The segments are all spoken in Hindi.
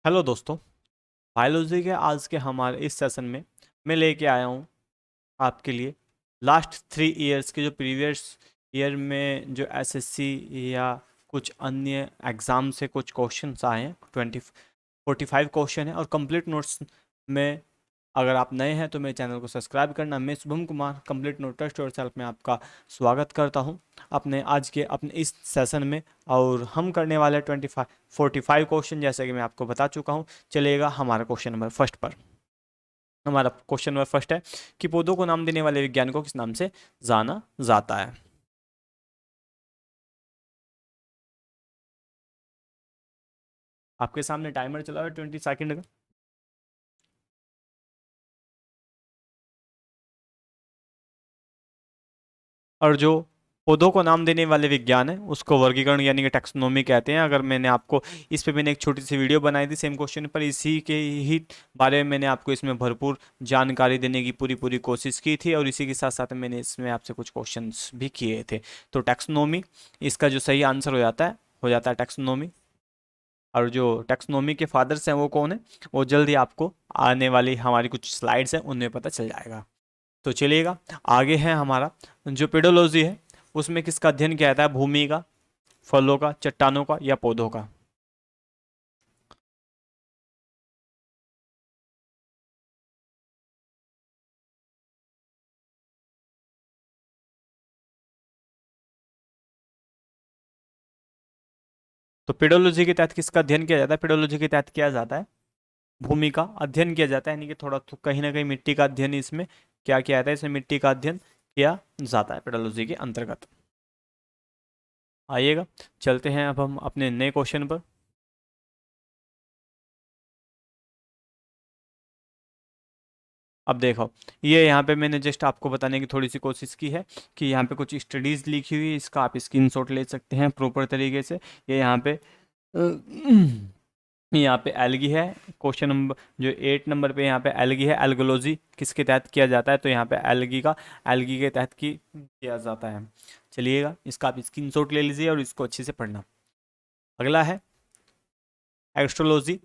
हेलो दोस्तों। बायोलॉजी के आज के हमारे इस सेशन में मैं लेके आया हूँ आपके लिए लास्ट 3 इयर्स के जो प्रीवियस ईयर में जो एसएससी या कुछ अन्य एग्ज़ाम से कुछ क्वेश्चंस आए हैं। 45 क्वेश्चन है और कंप्लीट नोट्स में अगर आप नए हैं तो मेरे चैनल को सब्सक्राइब करना। मैं Shubham Kumar complete note test और सेल्फ में आपका स्वागत करता हूं अपने आज के अपने इस सेशन में। और हम करने वाले 45 क्वेश्चन जैसे कि मैं आपको बता चुका हूं। चलिएगा हमारा क्वेश्चन नंबर फर्स्ट पर। हमारा क्वेश्चन नंबर फर्स्ट है कि पौधों को नाम देने वाले विज्ञान को किस नाम से जाना जाता है। आपके सामने टाइमर चला हुआ है 20 सेकेंड का। और जो पौधों को नाम देने वाले विज्ञान है उसको वर्गीकरण यानी कि टैक्सोनॉमी कहते हैं। अगर मैंने आपको इस पे मैंने एक छोटी सी वीडियो बनाई थी सेम क्वेश्चन पर, इसी के ही बारे में मैंने आपको इसमें भरपूर जानकारी देने की पूरी पूरी कोशिश की थी और इसी के साथ साथ मैंने इसमें आपसे कुछ क्वेश्चंस भी किए थे। तो टैक्सोनॉमी इसका जो सही आंसर हो जाता है टैक्सोनॉमी। और जो टैक्सोनॉमी के फादर्स हैं वो कौन है, वो जल्दी आपको आने वाली हमारी कुछ स्लाइड्स हैं उनमें पता चल जाएगा। तो चलिएगा आगे है हमारा जो पेडोलॉजी है उसमें किसका अध्ययन किया जाता है, भूमि का, फलों का, चट्टानों का या पौधों का। तो पेडोलॉजी के तहत किसका अध्ययन किया जाता है, पेडोलॉजी के तहत किया जाता है भूमि का अध्ययन किया जाता है। यानी कि थोड़ा तो कहीं ना कहीं मिट्टी का अध्ययन इसमें क्या किया जाता है, इसमें मिट्टी का अध्ययन किया जाता है पेडोलॉजी के अंतर्गत। आइएगा चलते हैं अब हम अपने नए क्वेश्चन पर। अब देखो, ये यहाँ पे मैंने जस्ट आपको बताने की थोड़ी सी कोशिश की है कि यहाँ पे कुछ स्टडीज़ लिखी हुई है, इसका आप स्क्रीनशॉट ले सकते हैं प्रॉपर तरीके से। ये यहाँ पे यहाँ पे एल्गी है। क्वेश्चन नंबर जो 8 नंबर पे यहाँ पे एल्गी है, एल्गोलॉजी किसके तहत किया जाता है, तो यहाँ पे एल्गी के तहत किया जाता है। चलिएगा इसका आप स्क्रीनशॉट ले लीजिए और इसको अच्छे से पढ़ना। अगला है एस्ट्रोलॉजी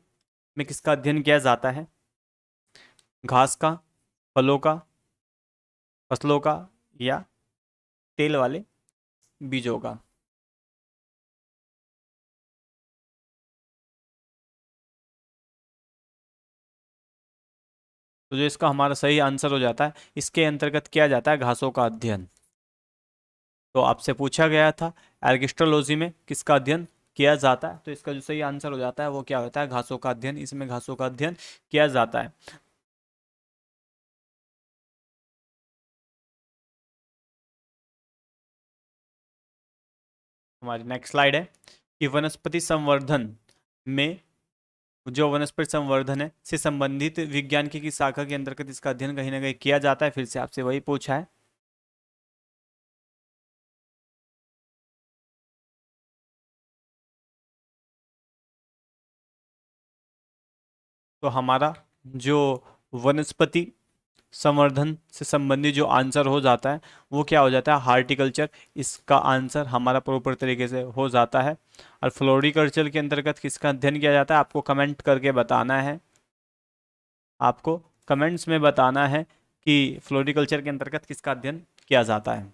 में किसका अध्ययन किया जाता है, घास का, फलों का, फसलों का या तेल वाले बीजों का। तो जो इसका हमारा सही आंसर हो जाता है, इसके अंतर्गत किया जाता है घासों का अध्ययन। तो आपसे पूछा गया था एल्गिस्ट्रोलॉजी में किसका अध्ययन किया जाता है, तो इसका जो सही आंसर हो जाता है वो क्या होता है, घासों का अध्ययन। इसमें घासों का अध्ययन किया जाता है। हमारी नेक्स्ट स्लाइड है कि वनस्पति संवर्धन में जो वनस्पति संवर्धन है से संबंधित विज्ञान की शाखा के अंतर्गत इसका अध्ययन कहीं ना कहीं किया जाता है। फिर से आपसे वही पूछा है। तो हमारा जो वनस्पति संवर्धन से संबंधित जो आंसर हो जाता है वो क्या हो जाता है, हार्टिकल्चर। इसका आंसर हमारा प्रॉपर तरीके से हो जाता है। और फ्लोरिकल्चर के अंतर्गत किसका अध्ययन किया जाता है, आपको कमेंट करके बताना है। आपको कमेंट्स में बताना है कि फ्लोरिकल्चर के अंतर्गत किसका अध्ययन किया जाता है।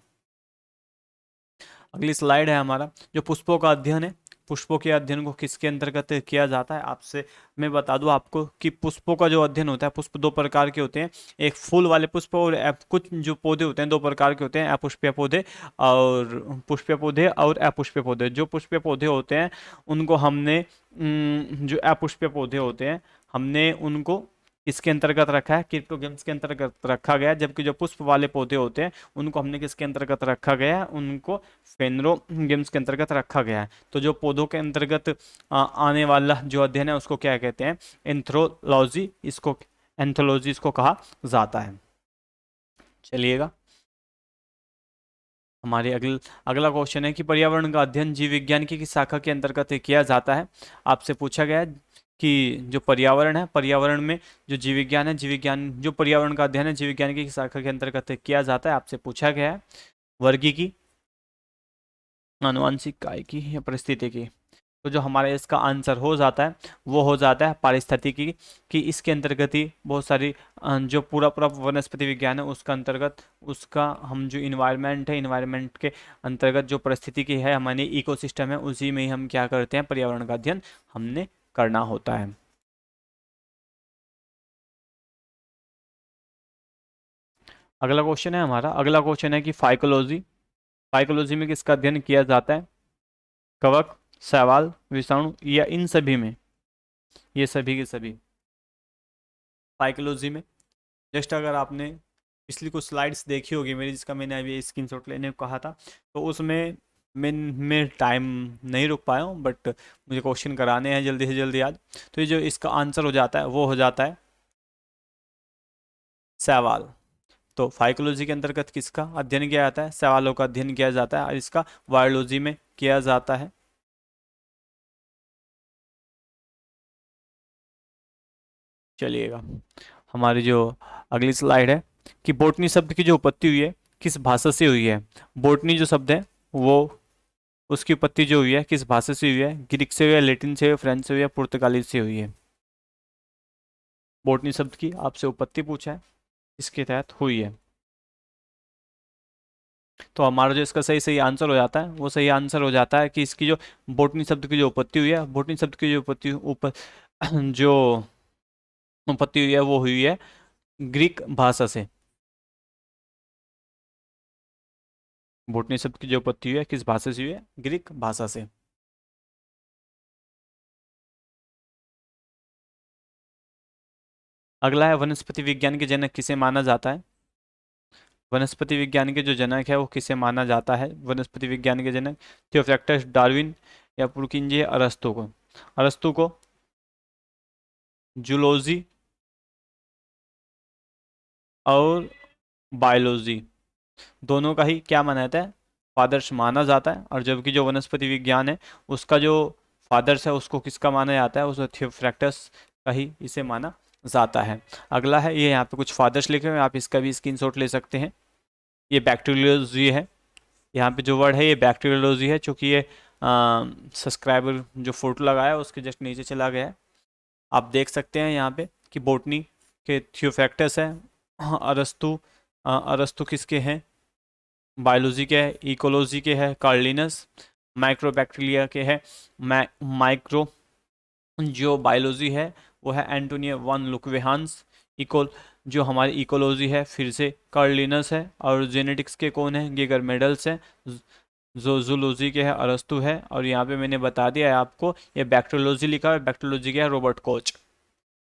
अगली स्लाइड है हमारा जो पुष्पों का अध्ययन है। पुष्पों के अध्ययन को किसके अंतर्गत किया जाता है, आपसे मैं बता दूं आपको कि पुष्पों का जो अध्ययन होता है, पुष्प दो प्रकार के होते हैं, एक फूल वाले पुष्प और कुछ जो पौधे होते हैं दो प्रकार के होते हैं, अपुष्पीय पौधे और पुष्पीय पौधे और अपुष्पीय पौधे। जो पुष्पीय पौधे होते हैं उनको हमने जो अपुष्पीय पौधे होते हैं हमने उनको इसके अंतर्गत रखा है, क्रिप्टोगेम्स के अंतर्गत रखा गया है। जबकि जो पुष्प वाले पौधे होते हैं उनको हमने किसके अंतर्गत रखा गया है, उनको फेनरो गेम्स के अंतर्गत रखा गया है। तो जो पौधों के अंतर्गत आने वाला जो अध्ययन है उसको क्या कहते हैं, एंथ्रोलॉजी। इसको एंथोलॉजी इसको कहा जाता है। चलिएगा हमारे अगला क्वेश्चन है कि पर्यावरण का अध्ययन जीव विज्ञान की किस शाखा के अंतर्गत किया जाता है। आपसे पूछा गया है कि जो पर्यावरण है, पर्यावरण में जो जीव विज्ञान है, जीव विज्ञान जो पर्यावरण का अध्ययन है जीव विज्ञान की किस शाखा के अंतर्गत किया जाता है। आपसे पूछा गया है वर्गी की, आनुवांशिक, काय की या परिस्थिति की। तो जो हमारा इसका आंसर हो जाता है वो हो जाता है पारिस्थितिकी, कि इसके अंतर्गत ही बहुत सारी जो पूरा पूरा वनस्पति विज्ञान है उसका अंतर्गत, उसका हम जो इन्वायरमेंट है, इन्वायरमेंट के अंतर्गत जो परिस्थिति है, हमारी इकोसिस्टम है, उसी में ही हम क्या करते हैं, पर्यावरण का अध्ययन हमने करना होता है। अगला क्वेश्चन है हमारा, अगला क्वेश्चन है कि फाइकोलॉजी, फाइकोलॉजी में किसका अध्ययन किया जाता है, कवक, शैवाल, विषाणु या इन सभी में, ये सभी के सभी। साइकोलॉजी में जस्ट अगर आपने पिछली कुछ स्लाइड्स देखी होगी मेरी, जिसका मैंने अभी स्क्रीनशॉट लेने को कहा था, तो उसमें मैं टाइम नहीं रुक पाया हूँ, बट मुझे क्वेश्चन कराने हैं जल्दी से जल्दी याद। तो ये जो इसका आंसर हो जाता है वो हो जाता है सवाल। तो फाइकोलॉजी के अंतर्गत किसका अध्ययन किया जाता है, सवालों का अध्ययन किया जाता है, और इसका वायरोलॉजी में किया जाता है। चलिएगा, हमारी जो अगली स्लाइड है कि बोटनी शब्द की जो उत्पत्ति हुई है किस भाषा से हुई है। बोटनी जो शब्द है वो, उसकी उत्पत्ति जो हुई है किस भाषा से हुई है, ग्रीक से हुई है, लैटिन से हुई है, फ्रेंच से हुई है, पुर्तगाली से हुई है। बोटनी शब्द की आपसे उत्पत्ति पूछा है, इसके तहत हुई है। तो हमारा जो इसका सही सही आंसर हो जाता है वो सही आंसर हो जाता है कि इसकी जो बोटनी शब्द की जो उत्पत्ति हुई है, बोटनी शब्द की जो उत्पत्ति जो उत्पत्ति हुई है वो हुई है ग्रीक भाषा से। बोटनी शब्द की जो उत्पत्ति हुई है किस भाषा से हुई है, ग्रीक भाषा से। अगला है वनस्पति विज्ञान के जनक किसे माना जाता है। वनस्पति विज्ञान के जो जनक है वो किसे माना जाता है, वनस्पति विज्ञान के जनक थियोफ्रैक्टस, डार्विन या पुरकिंजे, अरस्तु को। अरस्तु को जूलॉजी और बायोलॉजी दोनों का ही क्या माना जाता है, फादर्स माना जाता है। और जबकि जो वनस्पति विज्ञान है उसका जो फादर्स है उसको किसका माना जाता है, उस थियोफ्रैक्टस का ही इसे माना जाता है। अगला है, ये यहाँ पे कुछ फादर्स लिखे हुए हैं, आप इसका भी स्क्रीनशॉट ले सकते हैं। ये बैक्टीरियोलॉजी है, यहाँ पे जो वर्ड है ये बैक्टीरियोलॉजी है, चूंकि ये सब्सक्राइबर जो फोटो लगाया है उसके जस्ट नीचे चला गया है। आप देख सकते हैं यहाँ पे कि बोटनी के थियोफैक्टस है, अरस्तु, अरस्तु किसके हैं, बायोलॉजी के है, इकोलॉजी के है कार्लिनस, माइक्रोबैक्टीरिया के है माइक्रो, जो बायोलॉजी है वो है एंटोनियो वन लुकवेहान्स, इको जो हमारी इकोलॉजी है फिर से कार्लिनस है, और जेनेटिक्स के कौन है, गेगर मेडल्स है, जो जूलॉजी के है अरस्तु है, और यहाँ पे मैंने बता दिया है आपको ये बैक्टीरियोलॉजी लिखा है, बैक्टीरियोलॉजी का है रॉबर्ट कोच।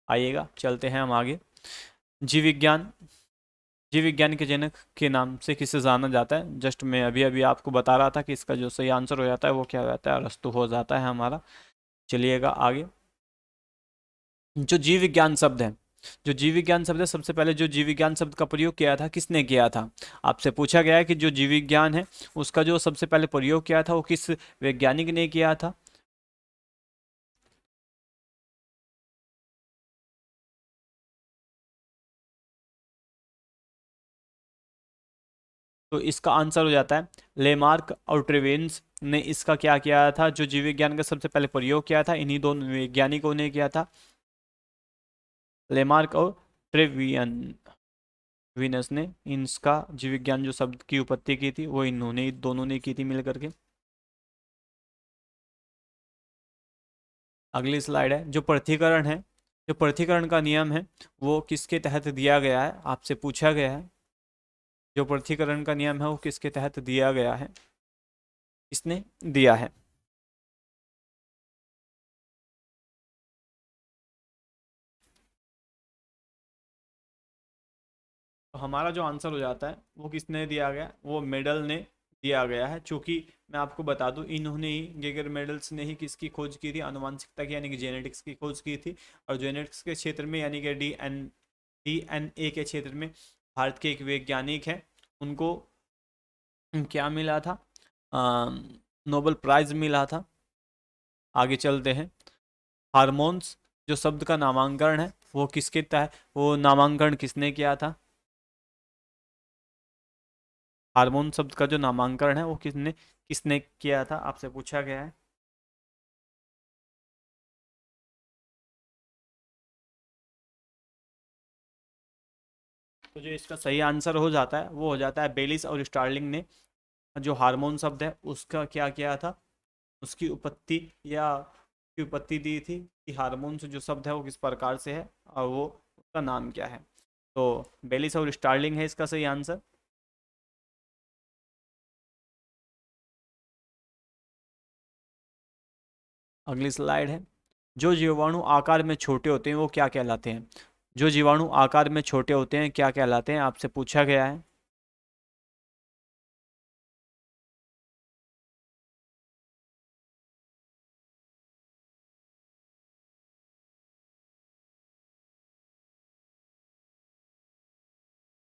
आइएगा चलते हैं हम आगे। जीव विज्ञान, जीव विज्ञान के जनक के नाम से किसे जाना जाता है, जस्ट मैं अभी अभी आपको बता रहा था कि इसका जो सही आंसर हो जाता है वो क्या हो जाता है, अरस्तु हो जाता है हमारा। चलिएगा आगे। जो जीव विज्ञान शब्द है, जो जीव विज्ञान शब्द है, सबसे पहले जो जीव विज्ञान शब्द का प्रयोग किया था किसने किया था, आपसे पूछा गया है कि जो जीव विज्ञान है उसका जो सबसे पहले प्रयोग किया था वो किस वैज्ञानिक ने किया था। तो इसका आंसर हो जाता है लेमार्क और ट्रेवेन्स ने इसका क्या किया था, जो जीव विज्ञान का सबसे पहले प्रयोग किया था इन्हीं दोनों वैज्ञानिकों ने किया था, लेमार्क और ट्रेवियन विनस ने इनका जीव विज्ञान जो शब्द की उत्पत्ति की थी वो इन्होंने दोनों ने की थी मिल करके। अगली स्लाइड है, जो पृथ्वीकरण है, जो पृथ्वीकरण का नियम है वो किसके तहत दिया गया है, आपसे पूछा गया है जो पृथ्वीकरण का नियम है वो किसके तहत दिया गया है, किसने दिया है। तो हमारा जो आंसर हो जाता है वो किसने दिया गया, वो मेडल ने दिया गया है। चूंकि मैं आपको बता दूं इन्होंने ही, गेगर मेडल्स ने ही किसकी खोज की थी, आनुवांशिकता की यानी कि जेनेटिक्स की खोज की थी। और जेनेटिक्स के क्षेत्र में यानी कि डीएनए के क्षेत्र में भारत के एक वैज्ञानिक हैं, उनको क्या मिला था, नोबेल प्राइज मिला था। आगे चलते हैं। हार्मोन्स जो शब्द का नामांकन है वो किसके तहत, वो नामांकन किसने किया था, हार्मोन शब्द का जो नामांकन है वो किसने किसने किया था, आपसे पूछा गया है। तो जो इसका सही आंसर हो जाता है वो हो जाता है बेलिस और स्टार्लिंग ने जो हार्मोन शब्द है उसका क्या किया था, उसकी उपपत्ति या की उपपत्ति दी थी कि हार्मोन से जो शब्द है वो किस प्रकार से है और वो उसका नाम क्या है। तो बेलिस और स्टार्लिंग है इसका सही आंसर। अगली स्लाइड है, जो जीवाणु आकार में छोटे होते हैं वो क्या कहलाते हैं। जो जीवाणु आकार में छोटे होते हैं क्या कहलाते हैं, आपसे पूछा गया है।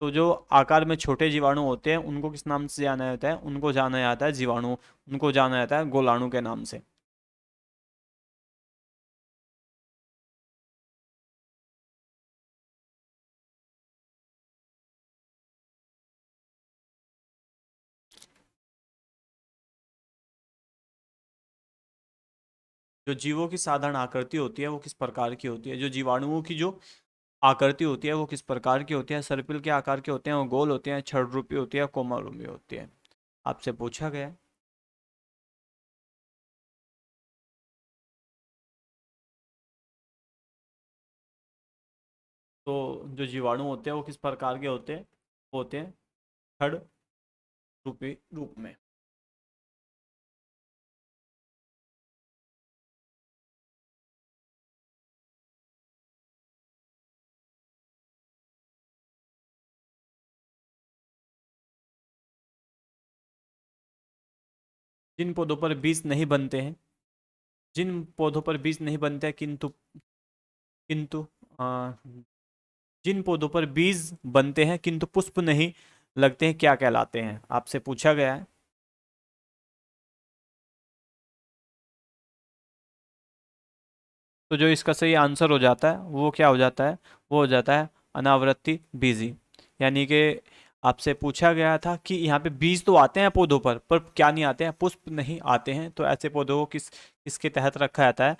तो जो आकार में छोटे जीवाणु होते हैं उनको किस नाम से जाना जाता है, उनको जाना जाता है जीवाणु, उनको जाना जाता है गोलाणु के नाम से। जो जीवों की साधारण आकृति होती है वो किस प्रकार की होती है, जो जीवाणुओं की जो आकृति होती है वो किस प्रकार की होती है, सर्पिल के आकार के होते हैं, वो गोल होते हैं, छड़ रूपी होती है, कोमल रूपी होती है, आपसे पूछा गया है। तो जो जीवाणु होते हैं वो किस प्रकार के होते हैं, वो होते हैं छड़ रूपी रूप में। जिन पौधों पर बीज नहीं बनते हैं, जिन पौधों पर बीज नहीं बनते हैं किंतु किंतु आ, जिन पौधों पर बीज बनते हैं किंतु पुष्प नहीं लगते हैं क्या कहलाते हैं, आपसे पूछा गया है। तो जो इसका सही आंसर हो जाता है वो क्या हो जाता है, वो हो जाता है अनावृत्ति बीजी। यानी कि आपसे पूछा गया था कि यहाँ पे बीज तो आते हैं पौधों पर क्या नहीं आते हैं, पुष्प नहीं आते हैं, तो ऐसे पौधों को किसके तहत रखा जाता है,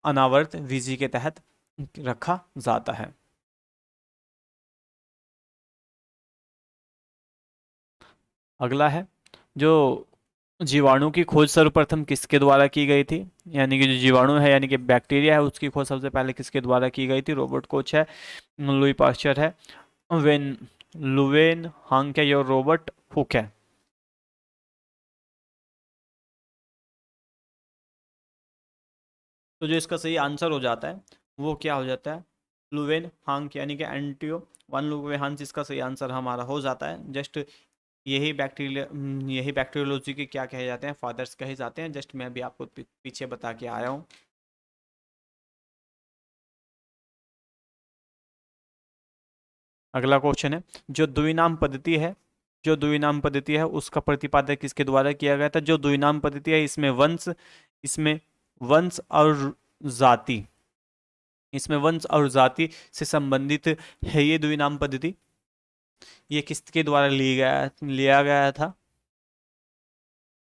अनावर्त बीजी के तहत रखा जाता है। अगला है, जो जीवाणु की खोज सर्वप्रथम किसके द्वारा की गई थी, यानी कि जो जीवाणु है यानी कि बैक्टीरिया है उसकी खोज सबसे पहले किसके द्वारा की गई थी, रॉबर्ट कोच है, लुई पास्चर है, वेन लुवेन हांग है या रॉबर्ट हुक है। तो जो इसका सही आंसर हो जाता है वो क्या हो जाता है, लुवेन हांग यानी कि एंटियो वन लुवेन हांग, इसका सही आंसर हमारा हो जाता है। जस्ट यही बैक्टीरियोलॉजी के क्या कहे जाते हैं, फादर्स कहे जाते हैं। जस्ट मैं अभी आपको पीछे बता के आया हूँ। अगला क्वेश्चन है, जो द्विनाम पद्धति है, जो द्विनाम पद्धति है उसका प्रतिपादन किसके द्वारा किया गया था। जो द्विनाम पद्धति है इसमें वंश और जाति, इसमें वंश और जाति से संबंधित है ये द्विनाम पद्धति। ये किसके द्वारा लिया गया था,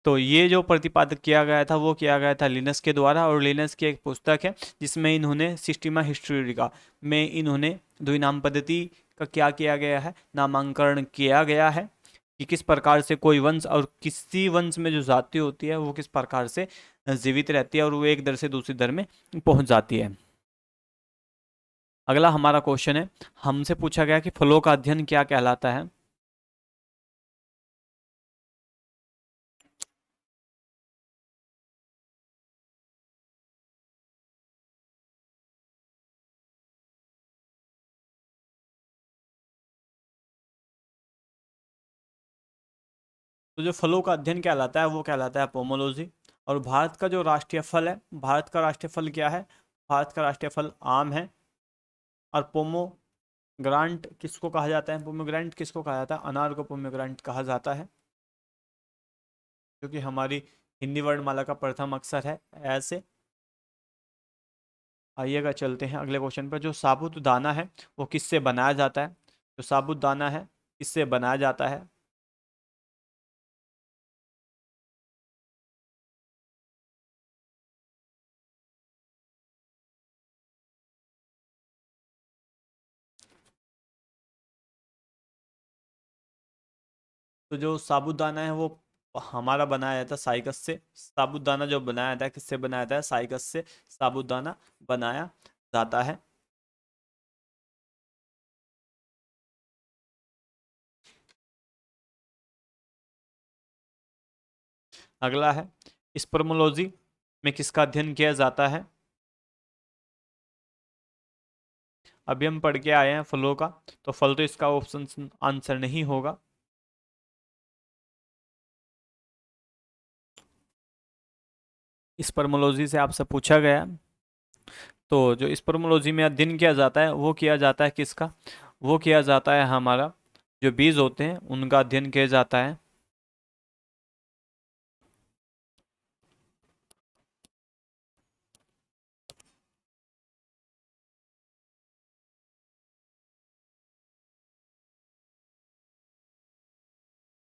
तो ये जो प्रतिपादित किया गया था वो किया गया था लिनस के द्वारा, और लिनस की एक पुस्तक है जिसमें इन्होंने सिस्टीमा हिस्टोरिका में इन्होंने द्विनाम पद्धति का क्या किया गया है, नामांकन किया गया है कि किस प्रकार से कोई वंश और किसी वंश में जो जाति होती है वो किस प्रकार से जीवित रहती है और वो एक दर से दूसरी दर में पहुंच जाती है। अगला हमारा क्वेश्चन है, हमसे पूछा गया कि फलों का अध्ययन क्या कहलाता है। तो जो फलों का अध्ययन कहलाता है वो कहलाता है पोमोलॉजी। और भारत का जो राष्ट्रीय फल है, भारत का राष्ट्रीय फल क्या है, भारत का राष्ट्रीय फल आम है। और पोमो ग्रांट किसको कहा जाता है, पोमोग्रांट किसको कहा जाता है, अनार को पोमोग्रांट कहा जाता है, क्योंकि हमारी हिंदी वर्णमाला का प्रथम अक्षर है ऐसे। आइएगा चलते हैं अगले क्वेश्चन पर, जो साबुत दाना है वो किससे बनाया जाता है, जो साबुत दाना है किससे बनाया जाता है। तो जो साबूदाना है वो हमारा बनाया जाता है साइकस से। साबूदाना जो बनाया जाता है किससे बनाया जाता है? साइकस से साबूदाना बनाया जाता है। अगला है स्पर्मोलॉजी में किसका अध्ययन किया जाता है? अभी हम पढ़ के आए हैं फलों का, तो फल तो इसका ऑप्शन आंसर नहीं होगा। स्पर्मोलॉजी से आपसे पूछा गया, तो जो स्पर्मोलॉजी में अध्ययन किया जाता है वो किया जाता है किसका? वो किया जाता है हमारा जो बीज होते हैं उनका अध्ययन किया जाता है।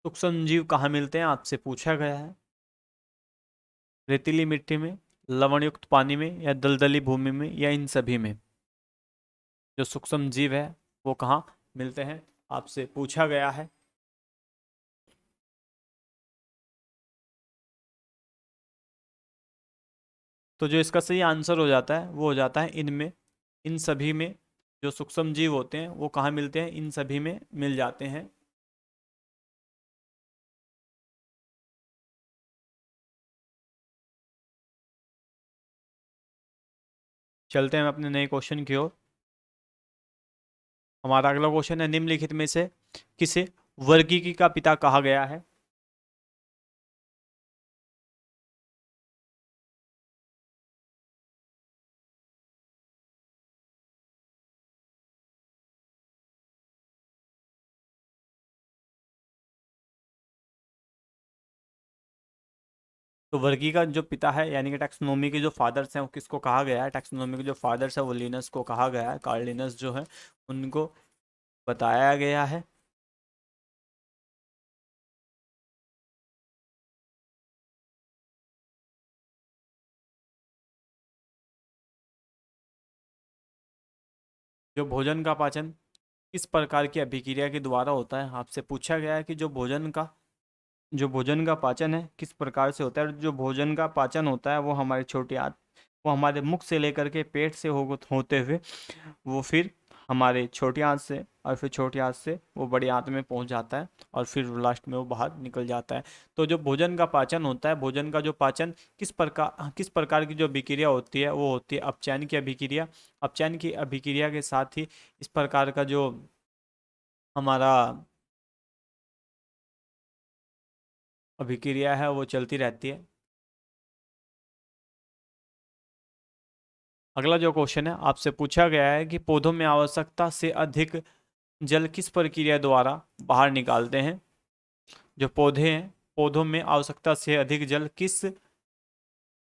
सूक्ष्म जीव कहाँ मिलते हैं आपसे पूछा गया है? रेतीली मिट्टी में, लवण युक्त पानी में, या दलदली भूमि में, या इन सभी में? जो सूक्ष्म जीव है वो कहाँ मिलते हैं आपसे पूछा गया है। तो जो इसका सही आंसर हो जाता है वो हो जाता है इनमें, इन सभी में। जो सूक्ष्म जीव होते हैं वो कहाँ मिलते हैं? इन सभी में मिल जाते हैं। चलते हैं अपने नए क्वेश्चन की ओर। हमारा अगला क्वेश्चन है निम्नलिखित में से किसे वर्गीकी का पिता कहा गया है? तो वर्गी का जो पिता है यानी कि टैक्सोनॉमी के जो फादर्स हैं वो किसको कहा गया है? टैक्सोनॉमी के जो फादर्स है वो लिनस को कहा गया है, कार्ल लिनस जो है उनको बताया गया है। जो भोजन का पाचन किस प्रकार की अभिक्रिया के द्वारा होता है? आपसे पूछा गया है कि जो भोजन का पाचन है किस प्रकार से होता है। और जो भोजन का पाचन होता है वो हमारे छोटी आंत, वो हमारे मुख से लेकर के पेट से होते हुए वो फिर हमारे छोटी आंत से, और फिर छोटी आंत से वो बड़ी आंत में पहुंच जाता है, और फिर लास्ट में वो बाहर निकल जाता है। तो जो भोजन का पाचन होता है, भोजन का जो पाचन किस प्रकार की जो अभिक्रिया होती है वो होती है अपचयन की अभिक्रिया। अपचयन की अभिक्रिया के साथ ही इस प्रकार का जो हमारा अभिक्रिया है वो चलती रहती है। अगला जो क्वेश्चन है आपसे पूछा गया है कि पौधों में आवश्यकता से अधिक जल किस प्रक्रिया द्वारा बाहर निकालते हैं? जो पौधे हैं, पौधों में आवश्यकता से अधिक जल किस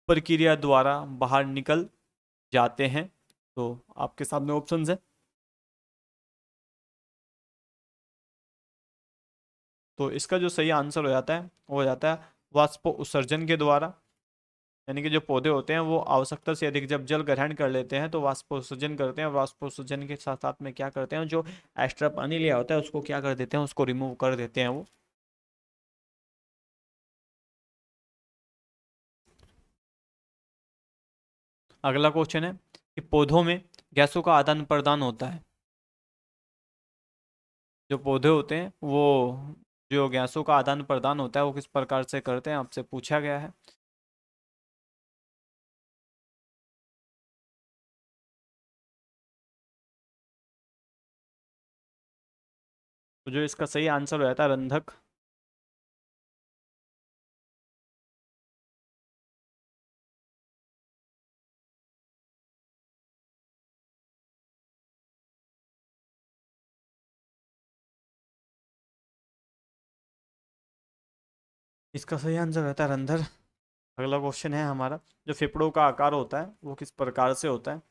प्रक्रिया द्वारा बाहर निकल जाते हैं? तो आपके सामने ऑप्शंस है। तो इसका जो सही आंसर हो जाता है वो हो जाता है वाष्प उत्सर्जन के द्वारा। यानी कि जो पौधे होते हैं वो आवश्यकता से अधिक जब जल ग्रहण कर लेते हैं तो वाष्पोत्सर्जन करते हैं। वाष्पोत्सर्जन के साथ साथ में क्या करते हैं, जो एक्स्ट्रा पानी लिया होता है उसको क्या कर देते हैं, उसको रिमूव कर देते हैं वो। अगला क्वेश्चन है कि पौधों में गैसों का आदान प्रदान होता है। जो पौधे होते हैं वो जो गैसों का आदान प्रदान होता है वो किस प्रकार से करते हैं आपसे पूछा गया है। तो जो इसका सही आंसर हो जाता है रंधक। इसका सही आंसर रहता है रंधर। अगला क्वेश्चन है हमारा, जो फेफड़ों का आकार होता है वो किस प्रकार से होता है?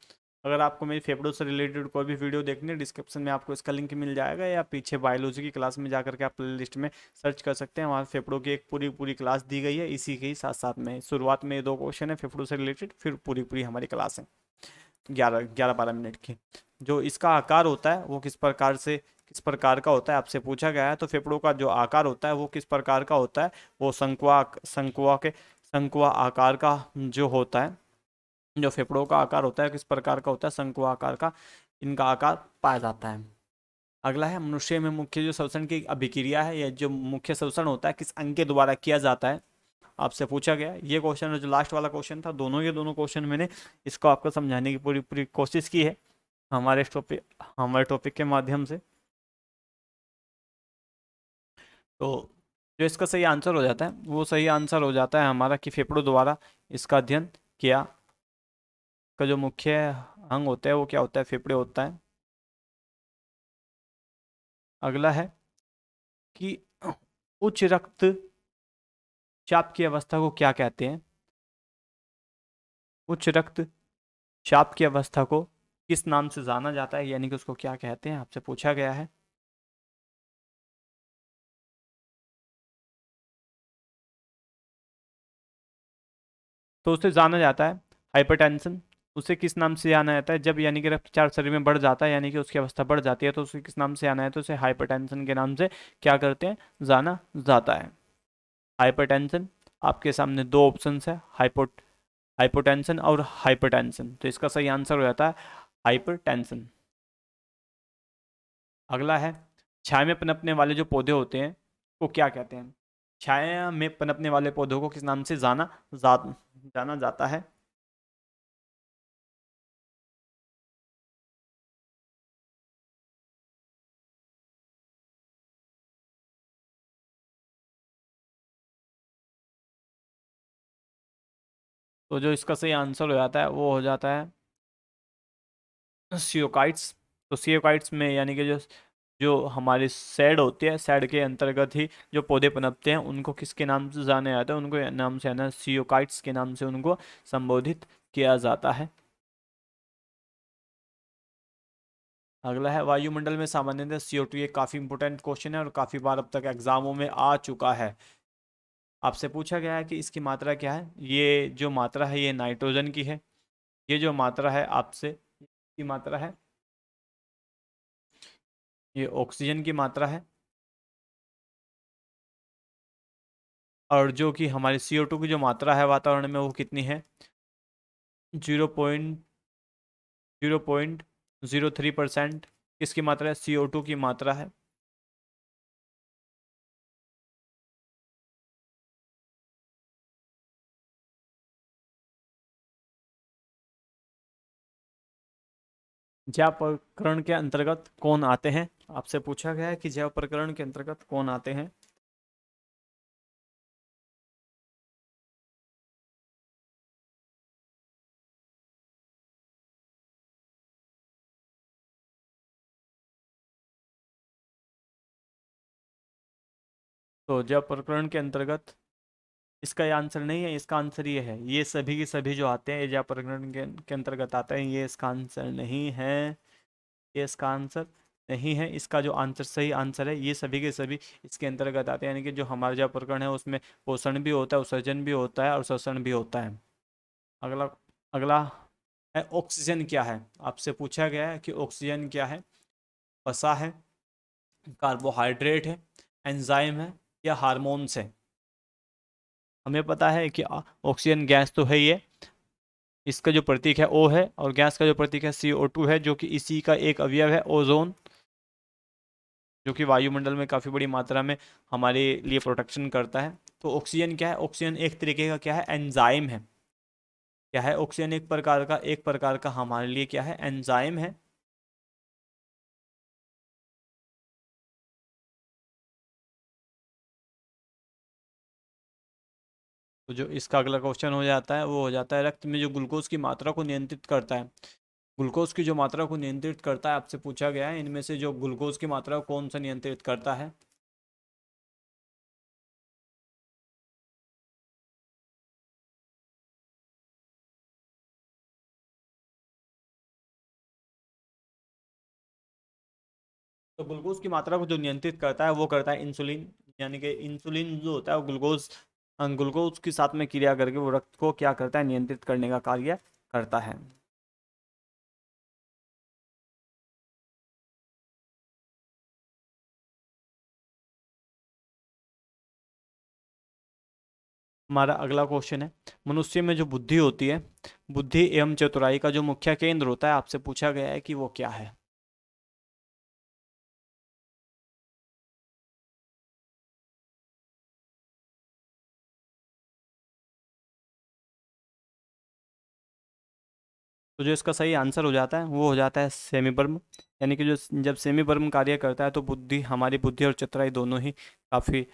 अगर आपको मेरी फेफड़ों से रिलेटेड कोई भी वीडियो देखनी है डिस्क्रिप्शन में आपको इसका लिंक मिल जाएगा, या पीछे बायोलॉजी की क्लास में जाकर के आप प्ले लिस्ट में सर्च कर सकते हैं। वहाँ फेफड़ों की एक पूरी पूरी क्लास दी गई है। इसी के ही साथ साथ में शुरुआत में 2 क्वेश्चन है फेफड़ों से रिलेटेड, फिर पूरी पूरी हमारी क्लास है 11-12 मिनट की। जो इसका आकार होता है वो किस प्रकार का होता है, आपसे पूछा गया है। तो फेफड़ों का जो आकार होता है वो किस प्रकार का होता है, वो शंकुआ आकार का जो होता है। जो फेफड़ों का आकार होता है किस प्रकार का होता है, शंकुआ आकार का इनका आकार पाया जाता है। अगला है, मनुष्य में मुख्य जो श्वसन की अभिक्रिया है, या जो मुख्य श्वसन होता है किस अंग के द्वारा किया जाता है, आपसे पूछा गया है। ये क्वेश्चन और जो लास्ट वाला क्वेश्चन था, दोनों क्वेश्चन मैंने इसको आपको समझाने की पूरी पूरी कोशिश की है हमारे टॉपिक के माध्यम से। तो जो इसका सही आंसर हो जाता है वो सही आंसर हो जाता है हमारा कि फेफड़ों द्वारा इसका अध्ययन किया। का जो मुख्य अंग होता है वो क्या होता है, फेफड़े होता है। अगला है कि उच्च रक्तचाप की अवस्था को क्या कहते हैं। उच्च रक्तचाप की अवस्था को किस नाम से जाना जाता है, यानी कि उसको क्या कहते हैं, आपसे पूछा गया है। तो उसे जाना जाता है हाइपरटेंशन। उसे किस नाम से जाना जाता है, जब यानी कि रक्तचाप शरीर में बढ़ जाता है, यानी कि उसकी अवस्था बढ़ जाती है, तो उसे किस नाम से जाना है, तो उसे हाइपरटेंशन के नाम से क्या करते हैं, जाना जाता है। हाइपरटेंशन, आपके सामने दो ऑप्शन है, हाइपोटेंशन और हाइपरटेंशन। तो इसका सही आंसर हो जाता है हाइपरटेंशन। अगला है, छाया में पनपने वाले जो पौधे होते हैं वो क्या कहते हैं। छाया में पनपने वाले पौधों को किस नाम से जाना जाता है। तो जो इसका सही आंसर हो जाता है वो हो जाता है सियोकाइट्स। तो सियोकाइट्स में यानी कि जो जो हमारे सैड होते हैं, सैड के अंतर्गत ही जो पौधे पनपते हैं उनको किसके नाम से जाना जाता है, उनको नाम से है ना सियोकाइट्स के नाम से उनको संबोधित किया जाता है। अगला है, वायुमंडल में सामान्यतः CO2, ये काफ़ी इंपॉर्टेंट क्वेश्चन है और काफ़ी बार अब तक एग्जामों में आ चुका है। आपसे पूछा गया है कि इसकी मात्रा क्या है। ये जो मात्रा है ये नाइट्रोजन की है। ये जो मात्रा है आपसे की मात्रा है, ये ऑक्सीजन की मात्रा है। और जो कि हमारी CO2 की जो मात्रा है वातावरण में वो कितनी है, 0.03%। किसकी मात्रा है, CO2 की मात्रा है। जैव प्रकरण के अंतर्गत कौन आते हैं, आपसे पूछा गया है कि जैव प्रकरण के अंतर्गत कौन आते हैं। तो जैव प्रकरण के अंतर्गत इसका ये आंसर नहीं है, इसका आंसर ये है, ये सभी के सभी जो आते हैं ये जैव प्रकरण के अंतर्गत आते हैं। ये इसका आंसर नहीं है, ये इसका आंसर नहीं है। इसका जो आंसर सही आंसर है, ये सभी के सभी इसके अंतर्गत आते हैं, यानी कि जो हमारा जैव प्रकरण है उसमें पोषण भी होता है, उत्सर्जन भी होता है और शोषण भी होता है। अगला अगला है, ऑक्सीजन क्या है। आपसे पूछा गया है कि ऑक्सीजन क्या है। वसा है, कार्बोहाइड्रेट है, एंजाइम है, या हार्मोन्स है। हमें पता है कि ऑक्सीजन गैस तो है ही है, इसका जो प्रतीक है O है, और गैस का जो प्रतीक है CO2 है, जो कि इसी का एक अवयव है ओजोन, जो कि वायुमंडल में काफ़ी बड़ी मात्रा में हमारे लिए प्रोटेक्शन करता है। तो ऑक्सीजन क्या है, ऑक्सीजन एक तरीके का क्या है, एंजाइम है। क्या है ऑक्सीजन, एक प्रकार का हमारे लिए क्या है, एंजाइम है। तो जो इसका अगला क्वेश्चन हो जाता है वो हो जाता है, रक्त में जो ग्लूकोज की मात्रा को नियंत्रित करता है। ग्लूकोज की जो मात्रा को नियंत्रित करता है, आपसे पूछा गया है इनमें से जो ग्लूकोज की मात्रा को कौन सा नियंत्रित करता है। तो ग्लूकोज की मात्रा को जो नियंत्रित करता है वो करता है इंसुलिन। यानी कि इंसुलिन जो होता है वो ग्लूकोज के साथ में क्रिया करके वो रक्त को क्या करता है, नियंत्रित करने का कार्य करता है। हमारा अगला क्वेश्चन है, मनुष्य में जो बुद्धि होती है, बुद्धि एवं चतुराई का जो मुख्य केंद्र होता है, आपसे पूछा गया है कि वो क्या है। तो जो इसका सही आंसर हो जाता है वो हो जाता है सेमीबर्म। यानी कि जो जब सेमीबर्म कार्य करता है तो बुद्धि, हमारी बुद्धि और चतुराई दोनों ही काफ़ी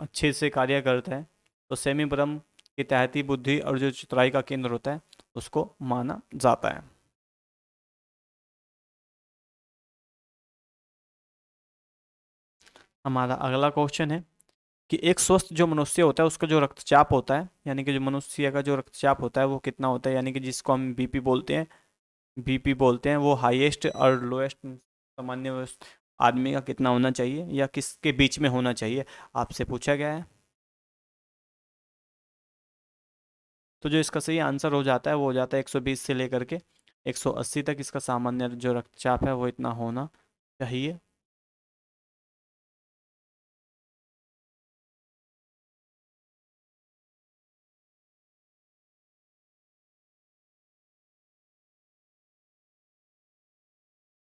अच्छे से कार्य करते हैं। तो सेमीबर्म के तहत ही बुद्धि और जो चतुराई का केंद्र होता है उसको माना जाता है। हमारा अगला क्वेश्चन है कि एक स्वस्थ जो मनुष्य होता है उसका जो रक्तचाप होता है, यानी कि जो मनुष्य का जो रक्तचाप होता है वो कितना होता है, यानी कि जिसको हम बीपी बोलते हैं, बीपी बोलते हैं, वो हाईएस्ट और लोएस्ट सामान्य आदमी का कितना होना चाहिए या किसके बीच में होना चाहिए, आपसे पूछा गया है। तो जो इसका सही आंसर हो जाता है वो हो जाता है 120 से लेकर के 180 तक इसका सामान्य जो रक्तचाप है वो इतना होना चाहिए।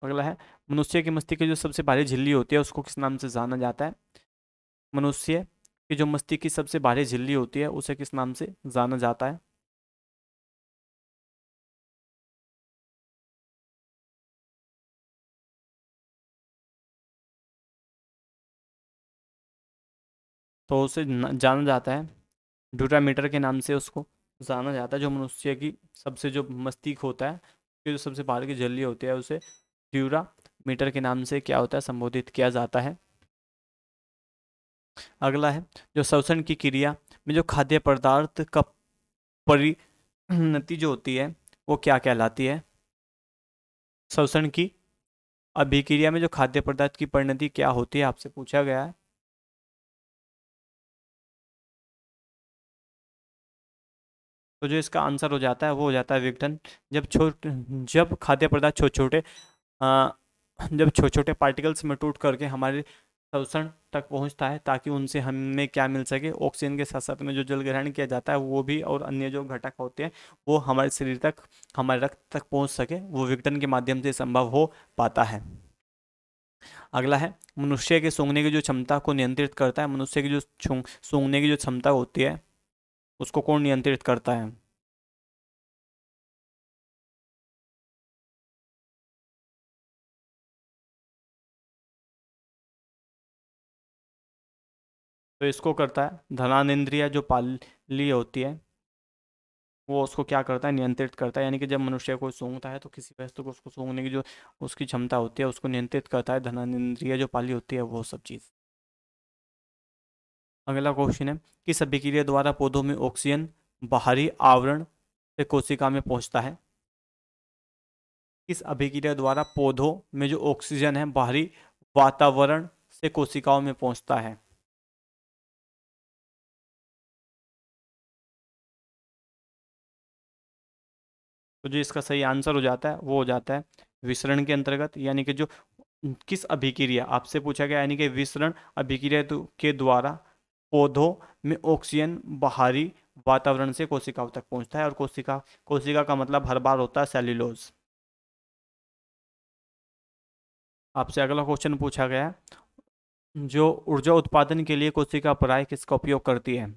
अगला है, मनुष्य के मस्तिष्क की जो सबसे भारी झिल्ली होती है उसको किस नाम से जाना जाता है। मनुष्य की जो मस्तिष्क की सबसे भारी झिल्ली होती है उसे किस नाम से जाना जाता है। तो उसे जाना जाता है ड्यूरामीटर के नाम से, उसको जाना जाता है। जो मनुष्य की सबसे जो मस्तिष्क होता है उसकी जो सबसे बाहर की झिल्ली होती है उसे ड्यूरा मीटर के नाम से क्या होता है, संबोधित किया जाता है। अगला है, जो श्वसन की क्रिया में जो खाद्य पदार्थ का परिणति जो होती है वो क्या कहलाती है। श्वसन की अभिक्रिया में जो खाद्य पदार्थ की परिणति क्या होती है, आपसे पूछा गया है। तो जो इसका आंसर हो जाता है वो हो जाता है विघटन। जब खाद्य पदार्थ छोटे छोटे जब छोटे छोटे पार्टिकल्स में टूट करके हमारे श्वसन तक पहुंचता है ताकि उनसे हमें क्या मिल सके, ऑक्सीजन के साथ साथ में जो जल ग्रहण किया जाता है वो भी, और अन्य जो घटक होते हैं वो हमारे शरीर तक, हमारे रक्त तक पहुंच सके, वो विघटन के माध्यम से संभव हो पाता है। अगला है, मनुष्य के सूंघने की जो क्षमता को नियंत्रित करता है, मनुष्य की जो सूंघने की जो क्षमता होती है उसको कौन नियंत्रित करता है। तो इसको करता है धनानेंद्रिय जो पाली होती है, वो उसको क्या करता है, नियंत्रित करता है। यानी कि जब मनुष्य को सूंघता है तो किसी वस्तु को उसको सूंघने की जो उसकी क्षमता होती है उसको नियंत्रित करता है धनानेंद्रिय जो पाली होती है वो सब चीज़। अगला क्वेश्चन है, किस अभिक्रिया द्वारा पौधों में ऑक्सीजन बाहरी आवरण से कोशिका में पहुंचता है। किस अभिक्रिया द्वारा पौधों में जो ऑक्सीजन है बाहरी वातावरण से कोशिकाओं में पहुंचता है। तो जो इसका सही आंसर हो जाता है वो हो जाता है विसरण के अंतर्गत। यानी कि जो किस अभिक्रिया आपसे पूछा गया, यानी कि विसरण अभिक्रिया के द्वारा पौधों में ऑक्सीजन बाहरी वातावरण से कोशिकाओं तक पहुंचता है। और कोशिका, कोशिका का मतलब हर बार होता है सेल्यूलोज। आपसे अगला क्वेश्चन पूछा गया है, जो ऊर्जा उत्पादन के लिए कोशिका प्राय किसका उपयोग करती है।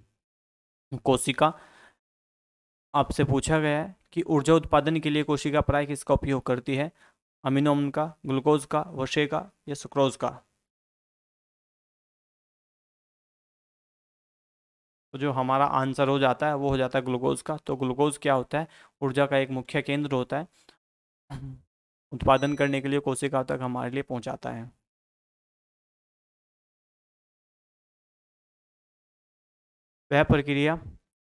कोशिका, आपसे पूछा गया है कि ऊर्जा उत्पादन के लिए कोशिका प्राय किसका उपयोग करती है, अमीनो अम्ल का, ग्लूकोज का, वसा का या सुक्रोज का। तो जो हमारा आंसर हो जाता है वो हो जाता है ग्लूकोज का। तो ग्लूकोज क्या होता है, ऊर्जा का एक मुख्य केंद्र होता है, उत्पादन करने के लिए कोशिका तक हमारे लिए पहुंचाता है। वह प्रक्रिया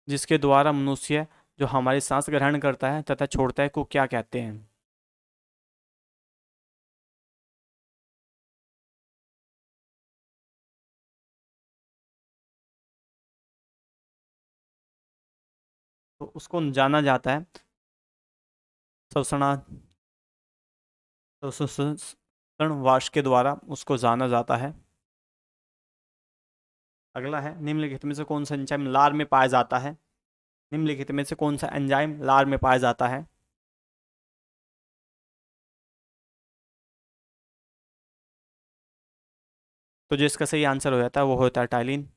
जिसके द्वारा मनुष्य जो हमारी सांस ग्रहण करता है तथा छोड़ता है को क्या कहते हैं। तो उसको जाना जाता है श्वसना श्वसन वाष्प के द्वारा उसको जाना जाता है। अगला है निम्नलिखित में से कौन सा एंजाइम लार में पाया जाता है। निम्नलिखित में से कौन सा एंजाइम लार में पाया जाता है। तो जो इसका सही आंसर हो जाता है वो होता है टाइलिन।